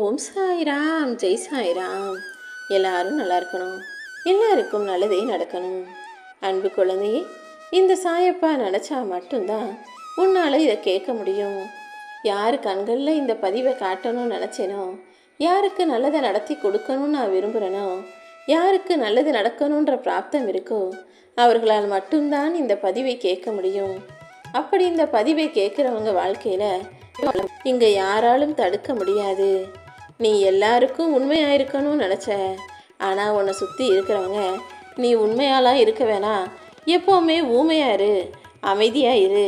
ஓம் சாய்ராம், ஜெய் சாய்ராம். எல்லாரும் நல்லா இருக்கணும், எல்லாருக்கும் நல்லதே நடக்கணும். அன்பு குழந்தையே, இந்த சாயப்பா நினச்சா மட்டும்தான் உன்னால் இதை கேட்க முடியும். யார் கண்களில் இந்த பதிவை காட்டணும்னு நினச்சேனோ, யாருக்கு நல்லதை நடத்தி கொடுக்கணும்னு நான் விரும்புகிறேனோ, யாருக்கு நல்லது நடக்கணுன்ற பிராப்தம் இருக்கோ, அவர்களால் மட்டும்தான் இந்த பதிவை கேட்க முடியும். அப்படி இந்த பதிவை கேட்குறவங்க வாழ்க்கையில் இங்கே யாராலும் தடுக்க முடியாது. நீ எல்லாருக்கும் உண்மையாக இருக்கணும்னு நினச்ச, ஆனால் உன்னை சுற்றி இருக்கிறவங்க நீ உண்மையாலாம் இருக்க வேணாம், எப்போவுமே ஊமையாக இரு, அமைதியாக இரு,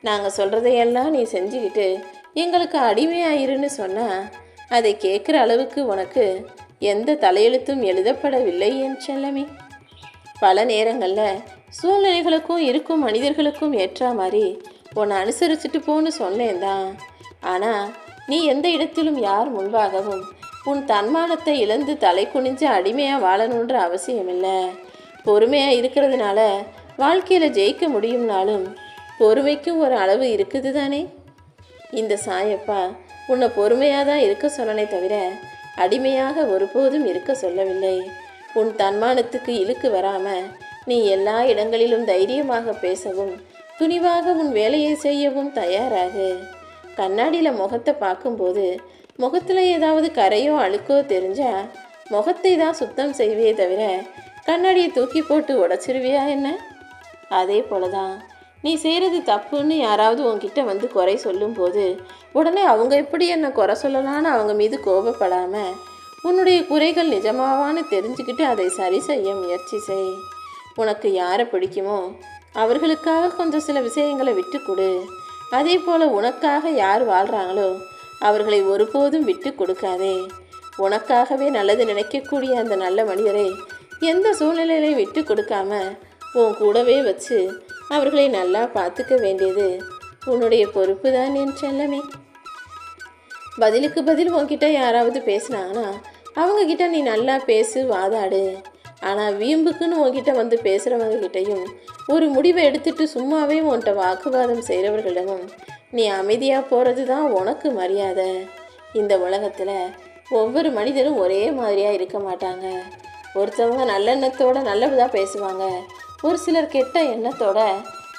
நாங்கள் சொல்கிறதையெல்லாம் நீ செஞ்சுக்கிட்டு எங்களுக்கு அடிமையாக இருன்னு சொன்னால் அதை கேட்குற அளவுக்கு உனக்கு எந்த தலையெழுத்தும் எழுதப்படவில்லை என் செல்லமே. பல நேரங்களில் சூழ்நிலைகளுக்கும் இருக்கும் மனிதர்களுக்கும் ஏற்ற மாதிரி உன்னை அனுசரிச்சுட்டு போன்னு சொன்னேன் தான். ஆனால் நீ எந்த இடத்திலும் யார் முன்பாகவும் உன் தன்மானத்தை இழந்து தலை குனிஞ்சு அடிமையாக வாழணுன்ற அவசியம் இல்லை. பொறுமையாக இருக்கிறதுனால வாழ்க்கையில் ஜெயிக்க முடியும்னாலும் பொறுமைக்கும் ஒரு அளவு இருக்குது தானே. இந்த சாயப்பா உன்னை பொறுமையாக தான் இருக்க சொன்னனே தவிர அடிமையாக ஒருபோதும் இருக்க சொல்லவில்லை. உன் தன்மானத்துக்கு இழுக்கு வராமல் நீ எல்லா இடங்களிலும் தைரியமாக பேசவும் துணிவாக உன் வேலையை செய்யவும் தயாராகு. கண்ணாடியில் முகத்தை பார்க்கும்போது முகத்தில் ஏதாவது கரையோ அழுக்கோ தெரிஞ்சால் முகத்தை தான் சுத்தம் செய்வே தவிர கண்ணாடியை தூக்கி போட்டு உடச்சிருவியா என்ன? அதே போல தான் நீ செய்கிறது தப்புன்னு யாராவது உன்கிட்ட வந்து குறை சொல்லும்போது உடனே அவங்க எப்படி என்னை குறை சொல்லலான்னு அவங்க மீது கோபப்படாமல் உன்னுடைய குறைகள் நிஜமாவான்னு தெரிஞ்சுக்கிட்டு அதை சரி செய்ய முயற்சி செய். உனக்கு யாரை பிடிக்குமோ அவர்களுக்காக கொஞ்சம் சில விஷயங்களை விட்டு கொடு. அதே போல் உனக்காக யார் வாழ்கிறாங்களோ அவர்களை ஒருபோதும் விட்டு கொடுக்காதே. உனக்காகவே நல்லது நினைக்கக்கூடிய அந்த நல்ல மனிதரை எந்த சூழ்நிலையிலையும் விட்டு கொடுக்காம உன் கூடவே வச்சு அவர்களை நல்லா பார்த்துக்க வேண்டியது உன்னுடைய பொறுப்பு தான் என் செல்லமே. பதிலுக்கு பதில் உன்கிட்ட யாராவது பேசினாங்கன்னா அவங்கக்கிட்ட நீ நல்லா பேசு, வாதாடு. ஆனால் வீம்புக்குன்னு உன்கிட்ட வந்து பேசுகிறவங்க கிட்டையும் ஒரு முடிவை எடுத்துட்டு சும்மாவே உன்கிட்ட வாக்குவாதம் செய்கிறவர்களிடமும் நீ அமைதியாக போகிறது தான் உனக்கு மரியாதை. இந்த உலகத்தில் ஒவ்வொரு மனிதரும் ஒரே மாதிரியாக இருக்க மாட்டாங்க. ஒருத்தவங்க நல்லெண்ணத்தோட நல்லதாக பேசுவாங்க, ஒரு சிலர் கெட்ட எண்ணத்தோட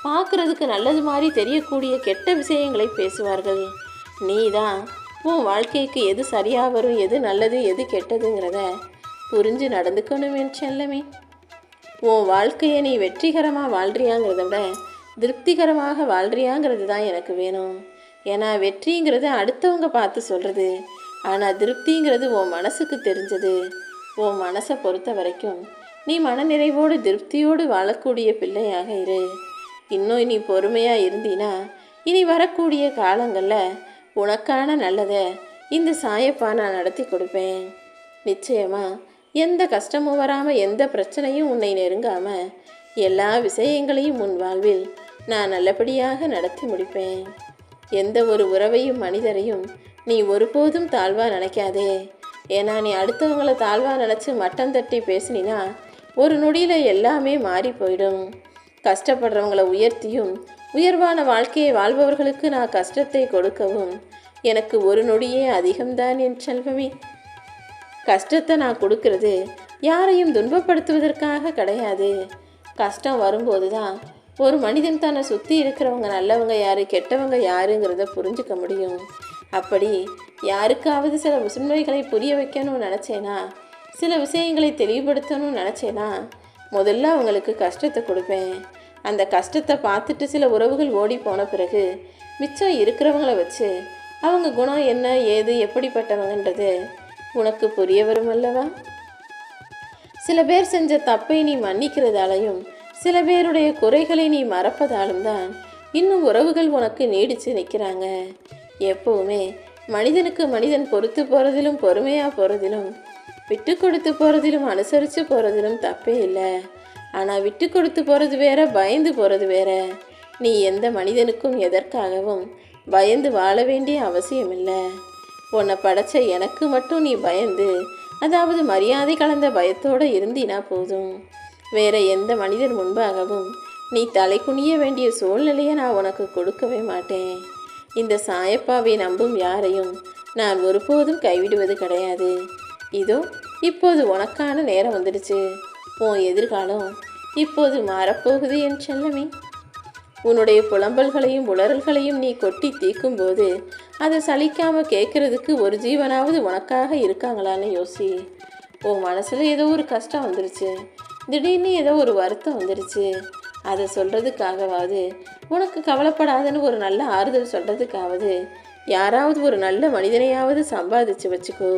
பார்க்குறதுக்கு நல்லது மாதிரி தெரியக்கூடிய கெட்ட விஷயங்களை பேசுவார்கள். நீ தான் உன் வாழ்க்கைக்கு எது சரியாக வரும், எது நல்லது, எது கெட்டதுங்கிறத புரிஞ்சு நடந்துக்கணும் என் செல்லமே. உன் வாழ்க்கையை நீ வெற்றிகரமாக வாழ்றியாங்கிறத விட திருப்திகரமாக வாழ்றியாங்கிறது தான் எனக்கு வேணும். ஏன்னா வெற்றிங்கிறது அடுத்தவங்க பார்த்து சொல்கிறது, ஆனால் திருப்திங்கிறது உன் மனசுக்கு தெரிஞ்சது. உன் மனசை பொறுத்த வரைக்கும் நீ மனநிறைவோடு திருப்தியோடு வாழக்கூடிய பிள்ளையாக இரு. இன்னும் நீ பொறுமையாக இருந்தீனா இனி வரக்கூடிய காலங்களில் உனக்கான நல்லதை இந்த சாயப்பா நான் நடத்தி கொடுப்பேன். நிச்சயமாக எந்த கஷ்டமும் வராமல் எந்த பிரச்சனையும் உன்னை நெருங்காமல் எல்லா விஷயங்களையும் உன் வாழ்வில் நான் நல்லபடியாக நடத்தி முடிப்பேன். எந்த ஒரு உறவையும் மனிதரையும் நீ ஒருபோதும் தாழ்வாக நினைக்காதே. ஏன்னா நீ அடுத்தவங்களை தாழ்வாக நினச்சி மட்டம் தட்டி பேசினா ஒரு நொடியில் எல்லாமே மாறி போயிடும். கஷ்டப்படுறவங்களை உயர்த்தியும் உயர்வான வாழ்க்கையை வாழ்பவர்களுக்கு நான் கஷ்டத்தை கொடுக்கவும் எனக்கு ஒரு நொடியே அதிகம்தான் என் செல்வமே. கஷ்டத்தை நான் கொடுக்கறது யாரையும் துன்பப்படுத்துவதற்காக கிடையாது. கஷ்டம் வரும்போது தான் ஒரு மனிதன் தன்னை சுற்றி இருக்கிறவங்க நல்லவங்க யார், கெட்டவங்க யாருங்கிறத புரிஞ்சுக்க முடியும். அப்படி யாருக்காவது சில உண்மைகளை புரிய வைக்கணும்னு நினச்சேனா, சில விஷயங்களை தெளிவுபடுத்தணும்னு நினச்சேனா முதல்ல அவங்களுக்கு கஷ்டத்தை கொடுப்பேன். அந்த கஷ்டத்தை பார்த்துட்டு சில உறவுகள் ஓடி போன பிறகு மிச்சம் இருக்கிறவங்கள வச்சு அவங்க குணம் என்ன, ஏது, எப்படிப்பட்டவங்கன்றது உனக்கு புரிய வரும் அல்லவா. சில பேர் செஞ்ச தப்பை நீ மன்னிக்கிறதாலையும் சில பேருடைய குறைகளை நீ மறப்பதாலும் தான் இன்னும் உறவுகள் உனக்கு நீடித்து நிற்கிறாங்க. எப்போவுமே மனிதனுக்கு மனிதன் பொறுத்து போகிறதிலும் பொறுமையாக போகிறதிலும் விட்டு கொடுத்து போகிறதிலும் அனுசரித்து போகிறதிலும் தப்பே இல்லை. ஆனால் விட்டு கொடுத்து போகிறது வேற, பயந்து போகிறது வேற. நீ எந்த மனிதனுக்கும் எதற்காகவும் பயந்து வாழ வேண்டிய அவசியம் இல்லை. உன்னை படைச்ச எனக்கு மட்டும் நீ பயந்து, அதாவது மரியாதை கலந்த பயத்தோடு இருந்தினா போதும். வேற எந்த மனிதர் முன்பாகவும் நீ தலை குனிய வேண்டிய சூழ்நிலையை நான் உனக்கு கொடுக்கவே மாட்டேன். இந்த சாயப்பாவை நம்பும் யாரையும் நான் ஒருபோதும் கைவிடுவது கிடையாது. இதோ இப்போது உனக்கான நேரம் வந்துடுச்சு. உன் எதிர்காலம் இப்போது மாறப்போகுது என் செல்லமே. உன்னுடைய புலம்பல்களையும் உளறல்களையும் நீ கொட்டி தீக்கும்போது அதை சலிக்காமல் கேட்கறதுக்கு ஒரு ஜீவனாவது உனக்காக இருக்காங்களான்னு யோசி. உன் மனசில் ஏதோ ஒரு கஷ்டம் வந்துருச்சு, திடீர்னு ஏதோ ஒரு வருத்தம் வந்துருச்சு. அதை சொல்கிறதுக்காகவாவது, உனக்கு கவலைப்படாதன்னு ஒரு நல்ல ஆறுதல் சொல்கிறதுக்காவது யாராவது ஒரு நல்ல மனிதனையாவது சம்பாதிச்சு வச்சுக்கோ.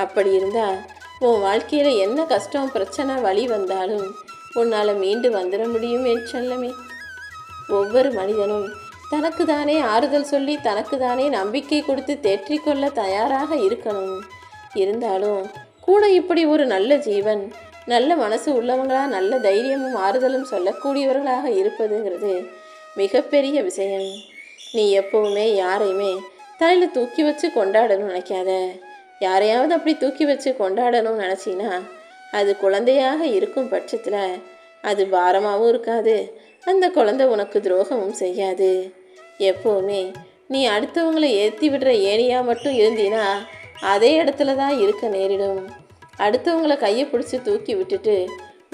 அப்படி இருந்தால் உன் வாழ்க்கையில் என்ன கஷ்டம் பிரச்சனை வலி வந்தாலும் உன்னால் மீண்டு வந்துட முடியும் என் செல்லமே. ஒவ்வொரு மனிதனும் தனக்கு தானே ஆறுதல் சொல்லி தனக்கு தானே நம்பிக்கை கொடுத்து தேற்றிக்கொள்ள தயாராக இருக்கணும். இருந்தாலும் கூட இப்படி ஒரு நல்ல ஜீவன், நல்ல மனசு உள்ளவங்களா, நல்ல தைரியமும் ஆறுதலும் சொல்லக்கூடியவர்களாக இருப்பதுங்கிறது மிகப்பெரிய விஷயம். நீ எப்பவுமே யாரையுமே தலையில் தூக்கி வச்சு கொண்டாடணும்னு நினைக்காத. யாரையாவது அப்படி தூக்கி வச்சு கொண்டாடணும்னு நினச்சின்னா அது குழந்தையாக இருக்கும் பட்சத்தில் அது பாரமாகவும் இருக்காது, அந்த குழந்தை உனக்கு துரோகமும் செய்யாது. எப்போவுமே நீ அடுத்தவங்களை ஏற்றி விடுற ஏனியாக மட்டும் இருந்தீன்னா அதே இடத்துல தான் இருக்க நேரிடும். அடுத்தவங்களை கையை பிடிச்சி தூக்கி விட்டுட்டு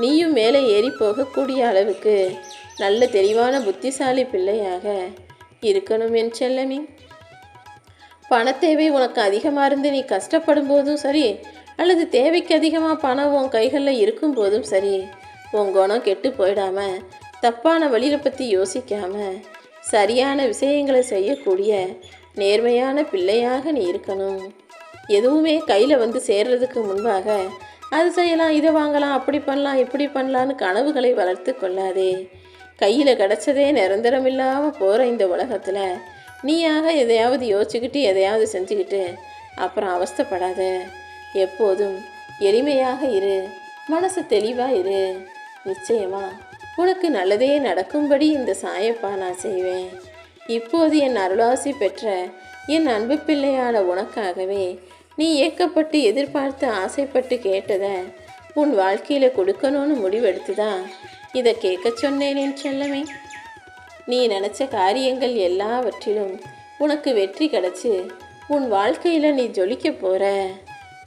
நீயும் மேலே ஏறி போகக்கூடிய அளவுக்கு நல்ல தெளிவான புத்திசாலி பிள்ளையாக இருக்கணும் என் செல்லமே. பணத்தேவை உனக்கு அதிகமாக இருந்து நீ கஷ்டப்படும் போதும் சரி, அல்லது தேவைக்கு அதிகமாக பணம் உன் கைகளில் இருக்கும் போதும் சரி, உன் குணம் கெட்டு போயிடாமல் தப்பான வழியை பற்றி யோசிக்காமல் சரியான விஷயங்களை செய்யக்கூடிய நேர்மையான பிள்ளையாக நீ இருக்கணும். எதுவுமே கையில் வந்து சேர்றதுக்கு முன்பாக அது செய்யலாம், இதை வாங்கலாம், அப்படி பண்ணலாம், இப்படி பண்ணலான்னு கனவுகளை வளர்த்து கொள்ளாதே. கையில் கிடச்சதே நிரந்தரம் இல்லாமல் போகிற இந்த உலகத்தில் நீயாக எதையாவது யோசிச்சுக்கிட்டு எதையாவது செஞ்சுக்கிட்டு அப்புறம் அவஸ்தைப்படாத. எப்போதும் எளிமையாக இரு, மனசு தெளிவாக இரு. நிச்சயமாக உனக்கு நல்லதே நடக்கும்படி இந்த சாயப்பா நான் செய்வேன். இப்போது என் அருளாசி பெற்ற என் அன்பு பிள்ளையான உனக்காகவே நீ ஏக்கப்பட்டு எதிர்பார்த்து ஆசைப்பட்டு கேட்டதை உன் வாழ்க்கையில் கொடுக்கணும்னு முடிவெடுத்து தான் இதை கேட்க சொன்னேன் என் செல்லமே. நீ நினச்ச காரியங்கள் எல்லாவற்றிலும் உனக்கு வெற்றி கிடச்சி உன் வாழ்க்கையில் நீ ஜொலிக்க போகிற.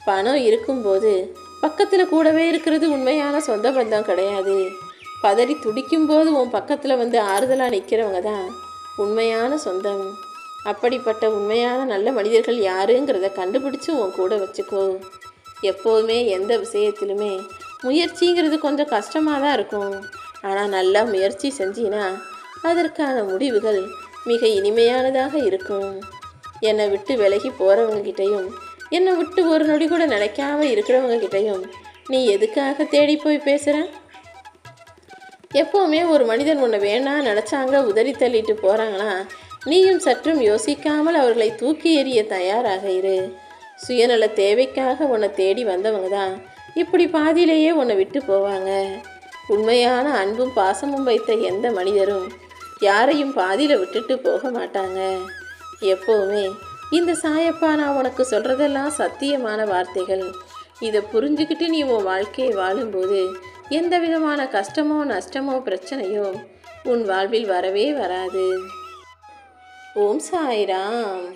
பணம் இருக்கும்போது பக்கத்தில் கூடவே இருக்கிறது உண்மையான சொந்த பந்தம் கிடையாது. பதறி துடிக்கும்போது உன் பக்கத்தில் வந்து ஆறுதலாக நிற்கிறவங்க தான் உண்மையான சொந்தம். அப்படிப்பட்ட உண்மையான நல்ல மனிதர்கள் யாருங்கிறத கண்டுபிடிச்சி உன் கூட வச்சுக்கோ. எப்போதுமே எந்த விஷயத்திலுமே முயற்சிங்கிறது கொஞ்சம் கஷ்டமாக தான் இருக்கும். ஆனால் நல்லா முயற்சி செஞ்சினா அதற்கான முடிவுகள் மிக இனிமையானதாக இருக்கும். என்னை விட்டு விலகி போகிறவங்கக்கிட்டையும் என்னை விட்டு ஒரு நொடி கூட நினைக்காம இருக்கிறவங்கக்கிட்டையும் நீ எதுக்காக தேடி போய் பேசுகிற? எப்போவுமே ஒரு மனிதன் உன்னை வேணா நினச்சாங்க உதறி தள்ளிட்டு போகிறாங்கன்னா நீயும் சற்றும் யோசிக்காமல் அவர்களை தூக்கி எறிய தயாராக இரு. சுயநல தேவைக்காக உன்னை தேடி வந்தவங்க தான் இப்படி பாதியிலேயே உன்னை விட்டு போவாங்க. உண்மையான அன்பும் பாசமும் வைத்த எந்த மனிதரும் யாரையும் பாதியில் விட்டுட்டு போக மாட்டாங்க. எப்போவுமே இந்த சாயப்பா நான் உனக்கு சொல்கிறதெல்லாம் சத்தியமான வார்த்தைகள். இதை புரிஞ்சுக்கிட்டு நீ உன் வாழ்க்கையை வாழும்போது எந்த விதமான கஷ்டமோ நஷ்டமோ பிரச்சனையோ உன் வாழ்வில் வரவே வராது. ஓம் சாய்ராம்.